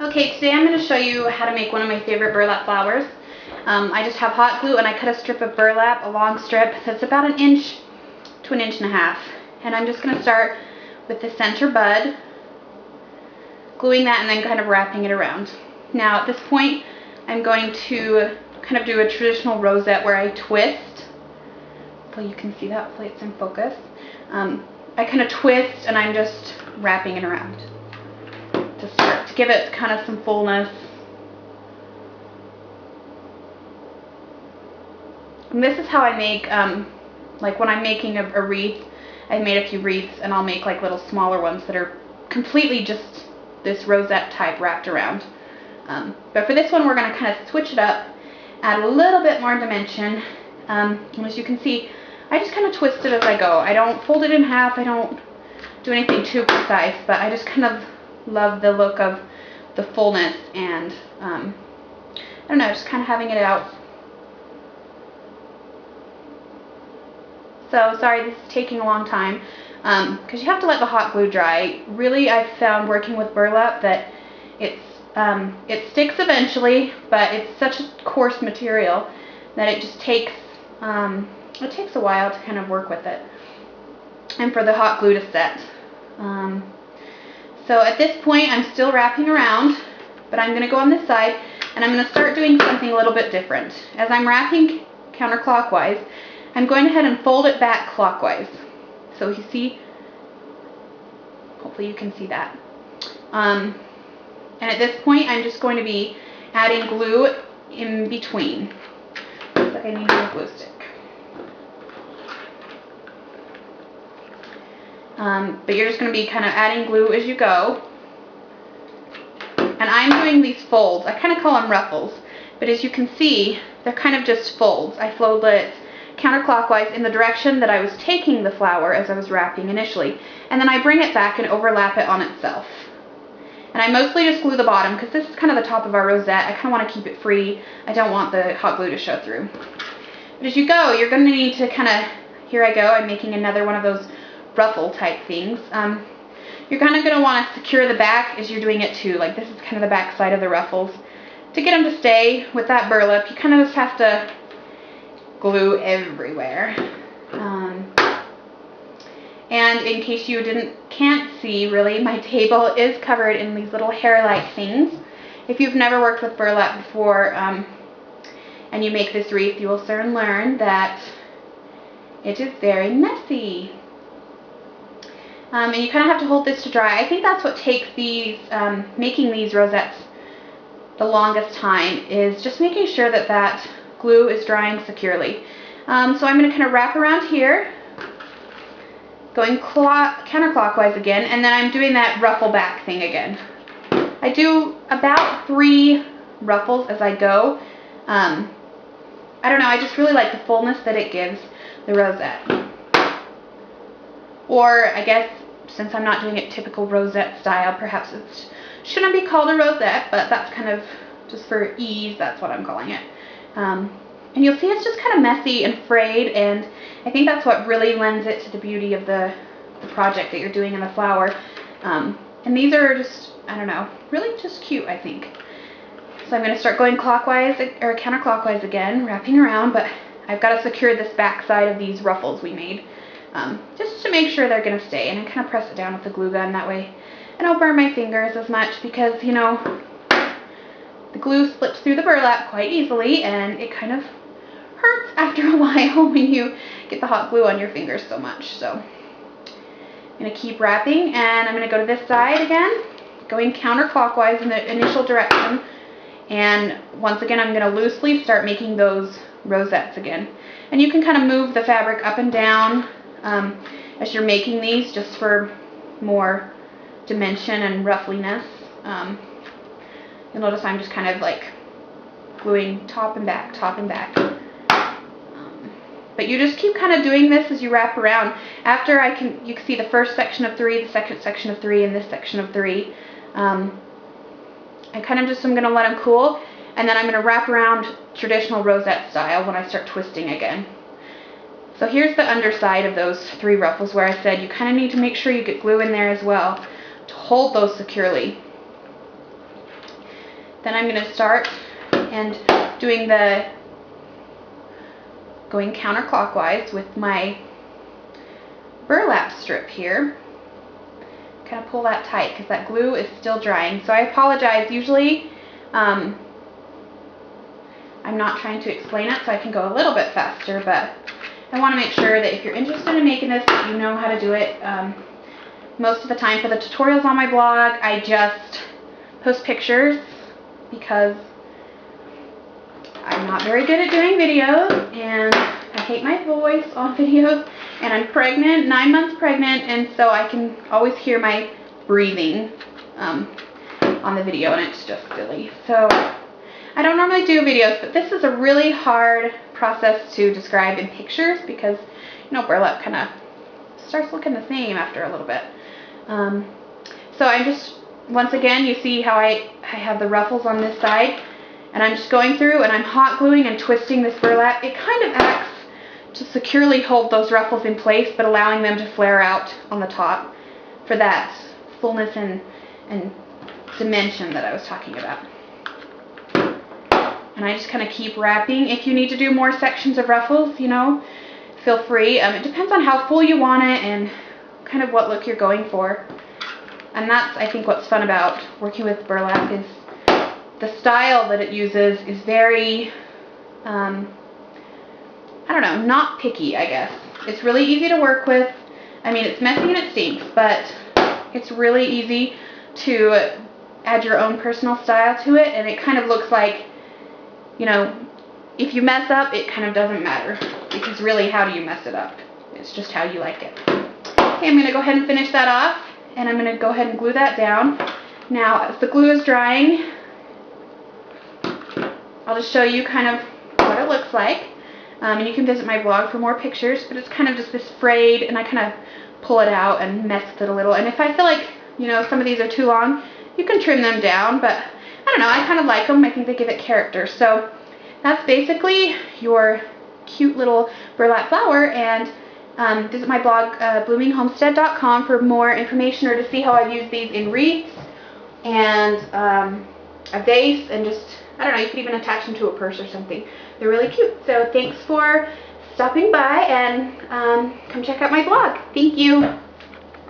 Okay, today I'm going to show you how to make one of my favorite burlap flowers. I just have hot glue and I cut a strip of burlap, a long strip that's about 1 inch to 1.5 inches. And I'm just going to start with the center bud, gluing that and then kind of wrapping it around. Now at this point I'm going to kind of do a traditional rosette where I twist. Hopefully you can see that, hopefully it's in focus. I kind of twist and I'm just wrapping it around to start, to give it kind of some fullness. And this is how I make, like when I'm making a wreath, I made a few wreaths and I'll make like little smaller ones that are completely just this rosette type wrapped around. But for this one we're going to kind of switch it up, add a little bit more dimension. And as you can see, I just kind of twist it as I go. I don't fold it in half, I don't do anything too precise, but I just kind of love the look of the fullness and I don't know, just kind of having it out. So sorry this is taking a long time because you have to let the hot glue dry. Really, I've found working with burlap that it sticks eventually, but it's such a coarse material that it just takes a while to kind of work with it and for the hot glue to set. So at this point I'm still wrapping around, but I'm going to go on this side and I'm going to start doing something a little bit different. As I'm wrapping counterclockwise, I'm going ahead and fold it back clockwise. So you see, hopefully you can see that. And at this point I'm just going to be adding glue in between. Looks like I need a glue stick. But you're just going to be kind of adding glue as you go. And I'm doing these folds. I kind of call them ruffles. But as you can see, they're kind of just folds. I fold it counterclockwise in the direction that I was taking the flower as I was wrapping initially. And then I bring it back and overlap it on itself. And I mostly just glue the bottom because this is kind of the top of our rosette. I kind of want to keep it free. I don't want the hot glue to show through. But as you go, you're going to need to kind of, here I go, I'm making another one of those ruffle type things. You're kind of going to want to secure the back as you're doing it too. Like this is kind of the back side of the ruffles. To get them to stay with that burlap, you kind of just have to glue everywhere. And in case you can't see really, my table is covered in these little hair-like things. If you've never worked with burlap before and you make this wreath, you will soon learn that it is very messy. And you kind of have to hold this to dry. I think that's what takes these, making these rosettes the longest time, is just making sure that that glue is drying securely. So I'm going to kind of wrap around here, going counterclockwise again, and then I'm doing that ruffle back thing again. I do about 3 ruffles as I go. I don't know, I just really like the fullness that it gives the rosette. Or I guess since I'm not doing it typical rosette style, perhaps it shouldn't be called a rosette, but that's kind of just for ease, that's what I'm calling it. And you'll see it's just kind of messy and frayed, and I think that's what really lends it to the beauty of the project that you're doing in the flower. And these are just, I don't know, really just cute, I think. So I'm going to start going clockwise or counterclockwise again, wrapping around, but I've got to secure this back side of these ruffles we made, just to make sure they're going to stay. And I kind of press it down with the glue gun that way. I don't burn my fingers as much because, you know, the glue slips through the burlap quite easily and it kind of hurts after a while when you get the hot glue on your fingers so much. So I'm going to keep wrapping and I'm going to go to this side again, going counterclockwise in the initial direction. And once again, I'm going to loosely start making those rosettes again. And you can kind of move the fabric up and down as you're making these, just for more dimension and roughness. You'll notice I'm just kind of like gluing top and back, top and back. But you just keep kind of doing this as you wrap around. After you can see the first section of 3, the second section of 3, and this section of 3. I kind of just am going to let them cool, and then I'm going to wrap around traditional rosette style when I start twisting again. So here's the underside of those 3 ruffles where I said you kind of need to make sure you get glue in there as well to hold those securely. Then I'm going to start and going counterclockwise with my burlap strip here. Kind of pull that tight because that glue is still drying. So I apologize. Usually I'm not trying to explain it so I can go a little bit faster, but I want to make sure that if you're interested in making this, that you know how to do it. Most of the time for the tutorials on my blog, I just post pictures because I'm not very good at doing videos, and I hate my voice on videos, and I'm pregnant, 9 months pregnant, and so I can always hear my breathing on the video, and it's just silly. So I don't normally do videos, but this is a really hard process to describe in pictures because, you know, burlap kind of starts looking the same after a little bit. So I'm just, once again, you see how I have the ruffles on this side, and I'm just going through and I'm hot gluing and twisting this burlap. It kind of acts to securely hold those ruffles in place, but allowing them to flare out on the top for that fullness and dimension that I was talking about. And I just kind of keep wrapping. If you need to do more sections of ruffles, you know, feel free. It depends on how full you want it and kind of what look you're going for. And that's, I think, what's fun about working with burlap is the style that it uses is very, I don't know, not picky, I guess. It's really easy to work with. I mean, it's messy and it stinks, but it's really easy to add your own personal style to it, and it kind of looks like, you know, if you mess up, it kind of doesn't matter, because really, how do you mess it up? It's just how you like it. Okay, I'm going to go ahead and finish that off, and I'm going to go ahead and glue that down. Now, as the glue is drying, I'll just show you kind of what it looks like. And you can visit my blog for more pictures, but it's kind of just this frayed, and I kind of pull it out and mess with it a little. And if I feel like, you know, some of these are too long, you can trim them down, but I don't know, I kind of like them. I think they give it character. So that's basically your cute little burlap flower, and visit my blog, bloomingHomestead.com, for more information or to see how I've used these in wreaths and a vase, and just, I don't know, you could even attach them to a purse or something. They're really cute. So thanks for stopping by, and come check out my blog. Thank you.